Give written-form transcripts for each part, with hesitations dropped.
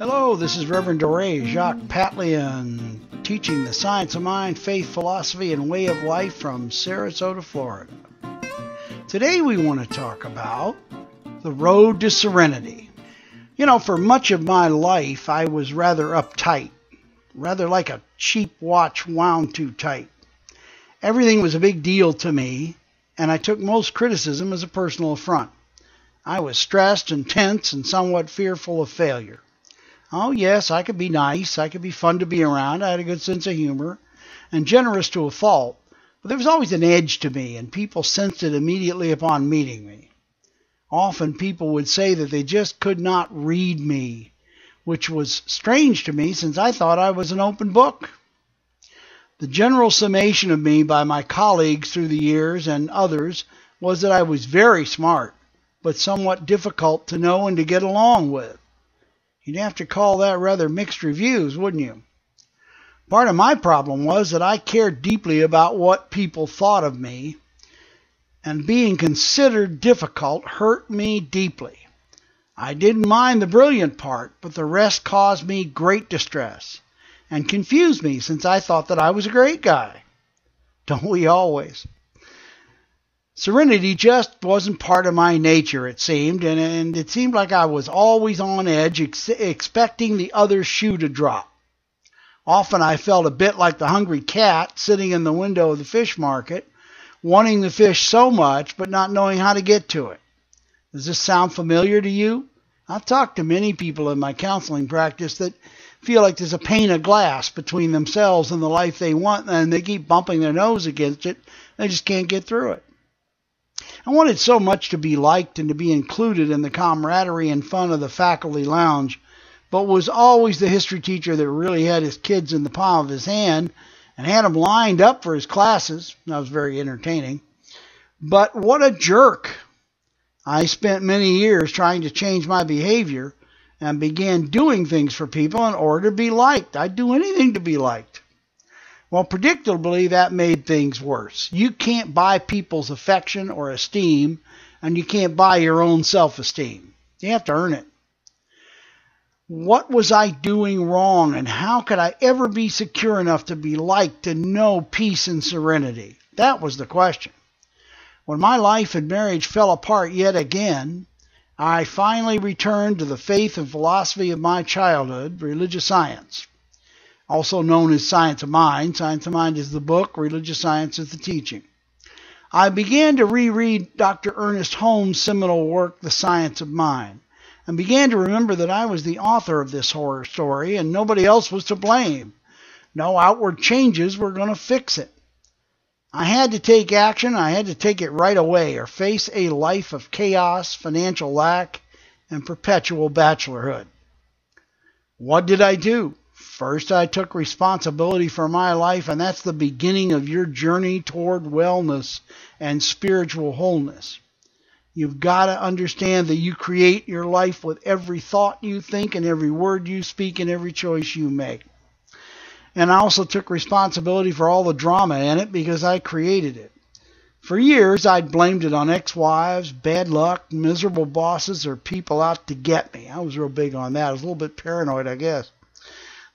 Hello, this is Reverend Dore, Jacques Patlian, teaching the science of mind, faith, philosophy, and way of life from Sarasota, Florida. Today we want to talk about the road to serenity. You know, for much of my life, I was rather uptight, rather like a cheap watch wound too tight. Everything was a big deal to me, and I took most criticism as a personal affront. I was stressed and tense and somewhat fearful of failure. Oh yes, I could be nice, I could be fun to be around, I had a good sense of humor, and generous to a fault, but there was always an edge to me, and people sensed it immediately upon meeting me. Often people would say that they just could not read me, which was strange to me since I thought I was an open book. The general summation of me by my colleagues through the years and others was that I was very smart, but somewhat difficult to know and to get along with. You'd have to call that rather mixed reviews, wouldn't you? Part of my problem was that I cared deeply about what people thought of me, and being considered difficult hurt me deeply. I didn't mind the brilliant part, but the rest caused me great distress and confused me since I thought that I was a great guy. Don't we always? Serenity just wasn't part of my nature, it seemed, and it seemed like I was always on edge, expecting the other shoe to drop. Often I felt a bit like the hungry cat sitting in the window of the fish market, wanting the fish so much, but not knowing how to get to it. Does this sound familiar to you? I've talked to many people in my counseling practice that feel like there's a pane of glass between themselves and the life they want, and they keep bumping their nose against it. They just can't get through it. I wanted so much to be liked and to be included in the camaraderie and fun of the faculty lounge, but was always the history teacher that really had his kids in the palm of his hand and had them lined up for his classes. That was very entertaining. But what a jerk! I spent many years trying to change my behavior and began doing things for people in order to be liked. I'd do anything to be liked. Well, predictably, that made things worse. You can't buy people's affection or esteem, and you can't buy your own self-esteem. You have to earn it. What was I doing wrong, and how could I ever be secure enough to be liked and know peace and serenity? That was the question. When my life and marriage fell apart yet again, I finally returned to the faith and philosophy of my childhood, religious science. Also known as Science of Mind. Science of Mind is the book, religious science is the teaching. I began to reread Dr. Ernest Holmes' seminal work, The Science of Mind, and began to remember that I was the author of this horror story and nobody else was to blame. No outward changes were going to fix it. I had to take action. I had to take it right away or face a life of chaos, financial lack, and perpetual bachelorhood. What did I do? First, I took responsibility for my life, and that's the beginning of your journey toward wellness and spiritual wholeness. You've got to understand that you create your life with every thought you think and every word you speak and every choice you make. And I also took responsibility for all the drama in it because I created it. For years, I'd blamed it on ex-wives, bad luck, miserable bosses, or people out to get me. I was real big on that. I was a little bit paranoid, I guess.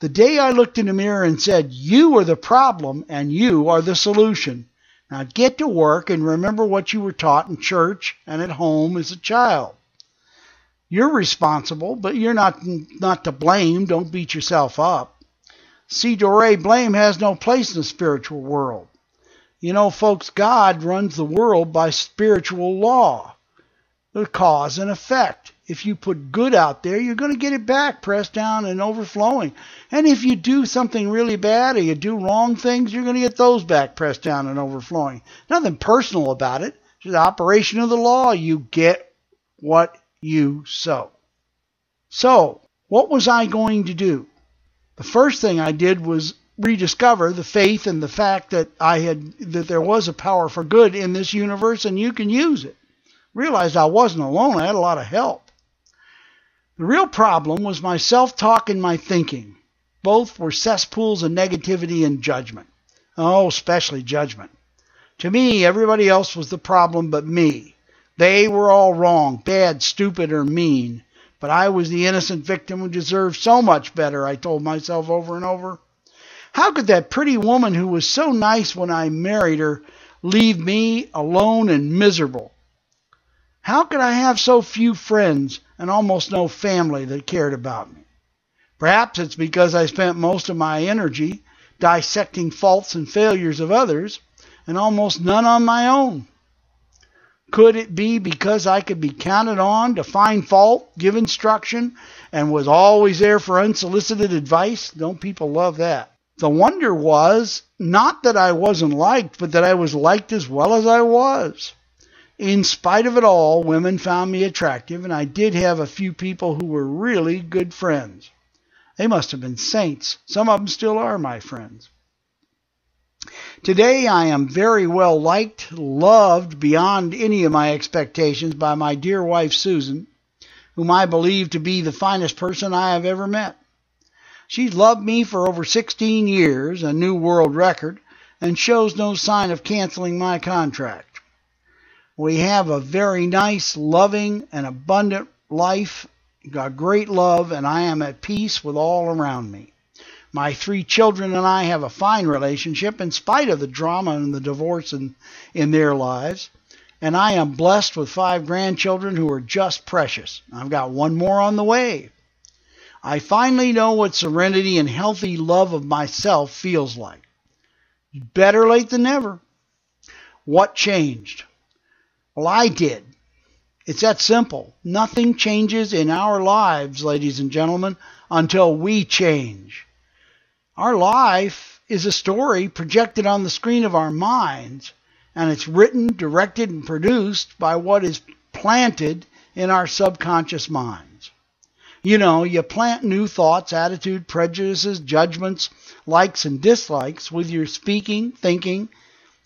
The day I looked in the mirror and said, you are the problem and you are the solution. Now get to work and remember what you were taught in church and at home as a child. You're responsible, but you're not to blame. Don't beat yourself up. See, Dore, blame has no place in the spiritual world. You know, folks, God runs the world by spiritual law, the cause and effect. If you put good out there, you're going to get it back, pressed down and overflowing. And if you do something really bad or you do wrong things, you're going to get those back, pressed down and overflowing. Nothing personal about it. It's the operation of the law. You get what you sow. So, what was I going to do? The first thing I did was rediscover the faith and the fact that that there was a power for good in this universe and you can use it. Realized I wasn't alone. I had a lot of help. The real problem was my self-talk and my thinking. Both were cesspools of negativity and judgment. Oh, especially judgment. To me, everybody else was the problem but me. They were all wrong, bad, stupid, or mean. But I was the innocent victim who deserved so much better, I told myself over and over. How could that pretty woman who was so nice when I married her leave me alone and miserable? How could I have so few friends and almost no family that cared about me? Perhaps it's because I spent most of my energy dissecting faults and failures of others and almost none on my own. Could it be because I could be counted on to find fault, give instruction, and was always there for unsolicited advice? Don't people love that? The wonder was not that I wasn't liked, but that I was liked as well as I was. In spite of it all, women found me attractive, and I did have a few people who were really good friends. They must have been saints. Some of them still are my friends. Today I am very well liked, loved beyond any of my expectations by my dear wife Susan, whom I believe to be the finest person I have ever met. She's loved me for over 16 years, a new world record, and shows no sign of canceling my contract. We have a very nice, loving, and abundant life, got great love, and I am at peace with all around me. My 3 children and I have a fine relationship in spite of the drama and the divorce in their lives. And I am blessed with 5 grandchildren who are just precious. I've got 1 more on the way. I finally know what serenity and healthy love of myself feels like. Better late than never. What changed? Well, I did. It's that simple. Nothing changes in our lives, ladies and gentlemen, until we change. Our life is a story projected on the screen of our minds, and it's written, directed, and produced by what is planted in our subconscious minds. You know, you plant new thoughts, attitude, prejudices, judgments, likes and dislikes with your speaking, thinking,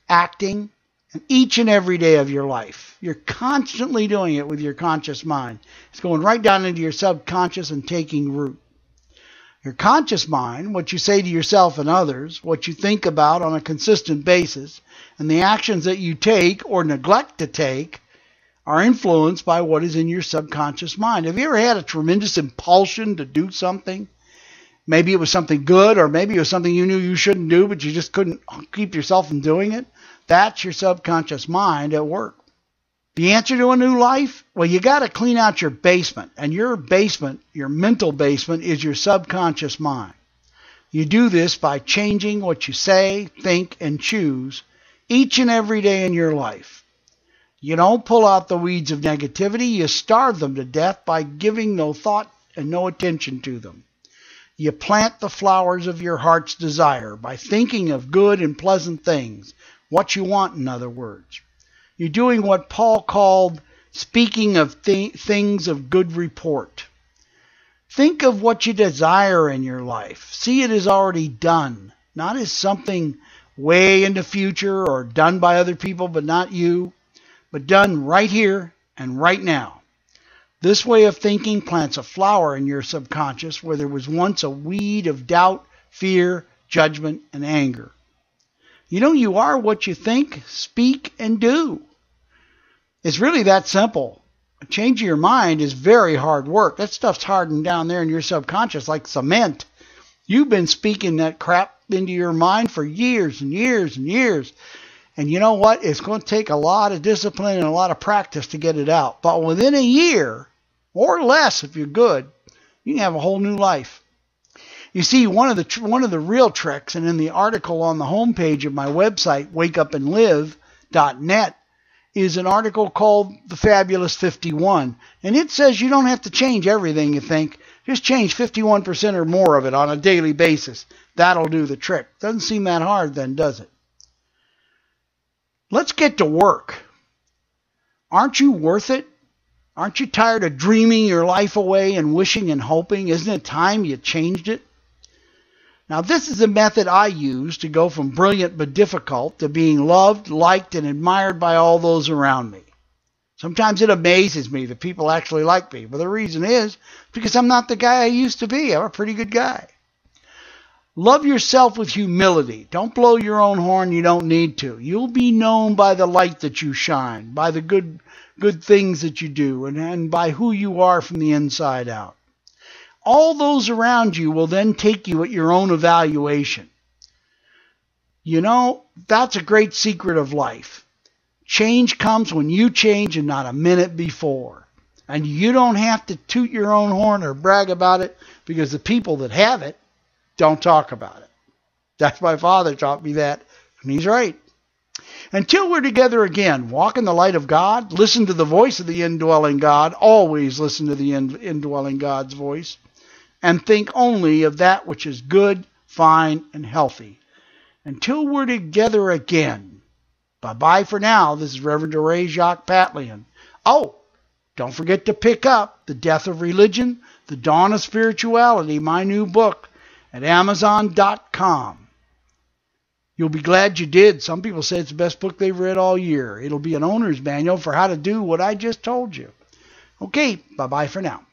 acting, and each and every day of your life. You're constantly doing it with your conscious mind. It's going right down into your subconscious and taking root. Your conscious mind, what you say to yourself and others, what you think about on a consistent basis, and the actions that you take or neglect to take are influenced by what is in your subconscious mind. Have you ever had a tremendous impulsion to do something? Maybe it was something good, or maybe it was something you knew you shouldn't do, but you just couldn't keep yourself from doing it? That's your subconscious mind at work. The answer to a new life? Well, you got to clean out your basement. And your basement, your mental basement, is your subconscious mind. You do this by changing what you say, think, and choose each and every day in your life. You don't pull out the weeds of negativity. You starve them to death by giving no thought and no attention to them. You plant the flowers of your heart's desire by thinking of good and pleasant things, what you want, in other words. You're doing what Paul called speaking of things of good report. Think of what you desire in your life. See it as already done, not as something way in the future or done by other people but not you, but done right here and right now. This way of thinking plants a flower in your subconscious where there was once a weed of doubt, fear, judgment, and anger. You know, you are what you think, speak, and do. It's really that simple. Changing your mind is very hard work. That stuff's hardened down there in your subconscious like cement. You've been speaking that crap into your mind for years and years and years. And you know what? It's going to take a lot of discipline and a lot of practice to get it out. But within a year, or less if you're good, you can have a whole new life. You see, one of the real tricks, and in the article on the homepage of my website, wakeupandlive.net, is an article called The Fabulous 51. And it says you don't have to change everything you think. Just change 51% or more of it on a daily basis. That'll do the trick. Doesn't seem that hard then, does it? Let's get to work. Aren't you worth it? Aren't you tired of dreaming your life away and wishing and hoping? Isn't it time you changed it? Now, this is a method I use to go from brilliant but difficult to being loved, liked, and admired by all those around me. Sometimes it amazes me that people actually like me. But the reason is because I'm not the guy I used to be. I'm a pretty good guy. Love yourself with humility. Don't blow your own horn. You don't need to. You'll be known by the light that you shine, by the good good things that you do and by who you are from the inside out. All those around you will then take you at your own evaluation. You know, that's a great secret of life. Change comes when you change and not a minute before. And you don't have to toot your own horn or brag about it because the people that have it don't talk about it. That's my father taught me that, and he's right. Until we're together again, walk in the light of God, listen to the voice of the indwelling God, always listen to the indwelling God's voice, and think only of that which is good, fine, and healthy. Until we're together again. Bye-bye for now. This is Reverend Dore Jacques Patlian. Oh, don't forget to pick up The Death of Religion, The Dawn of Spirituality, my new book, at Amazon.com. You'll be glad you did. Some people say it's the best book they've read all year. It'll be an owner's manual for how to do what I just told you. Okay, bye-bye for now.